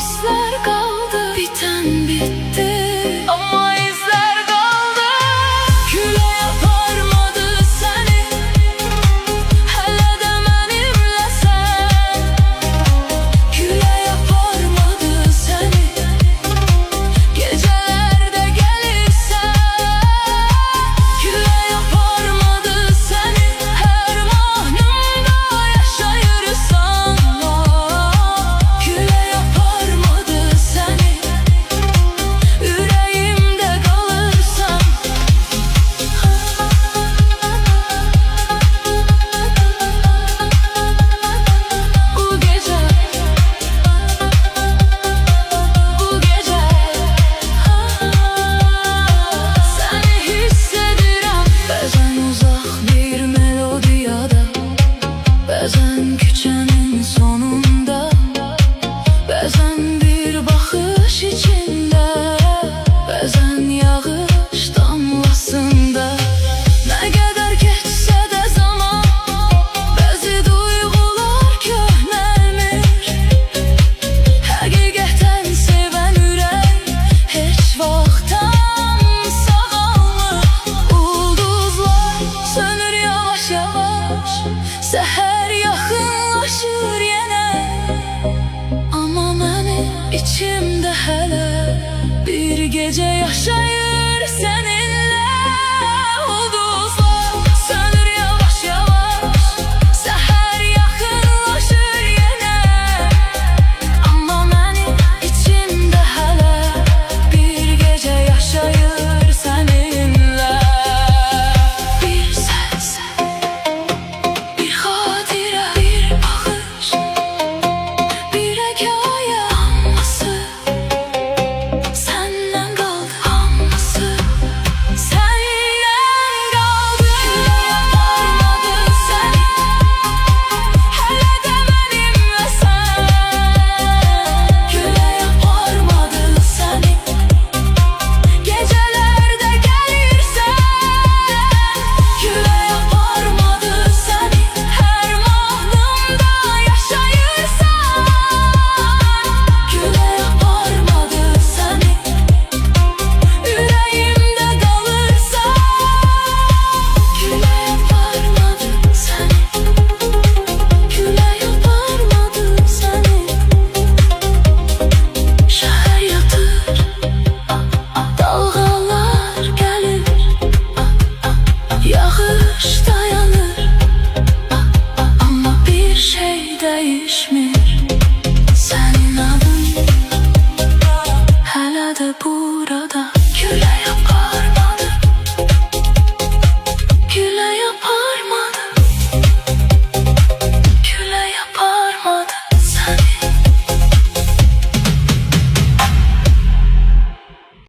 hisler kaldı. Biten bitti ama izler kaldı. Güle yaparmadı seni, hele de benimle sen. Güle yaparmadı seni, gecelerde gelirsen. Güle yaparmadı seni, her mahnımda yaşayırsan. Güle yaparmadı seni, yüreğimde kalırsan. Bu gece, bu gece seni hissediyorum. Bazen uzak bir melodiyada, bazen küçenin sonunda, bazen bir bakış içinde, bazen yağış damlasında. Ne kadar geçse de zaman, bazı duygular köhnelmir. Həqiqətən sevən ürək heç vaxtdan sağalmır. Ulduzlar sönür yavaş yavaş, səhər yaxınlaşır yenə. Amma mənim içimdə hələ bir gecə yaşayır səninlə. Ulduzlar sönür yavaş yavaş, səhər yaxınlaşır yenə. Amma mənim içimdə hələ bir gecə yaşayır səninlə. Bir səs, bir xatirə, bir baxış, bir hekayə, hamısı səndən qaldı, hamısı səndən qaldı. Gülə yaparmadı səni, hələ də mənimlə sən. Gülə yaparmadı səni, gecelerde gelirsen. Güle yaparmadı seni, her mahnımda yaşayırsan. Güle yaparmadı seni, yüreğimde kalırsan. Güle yaparmadı seni, güle yaparmadı seni. Şehir yatır, dalgalar gelir, yağışta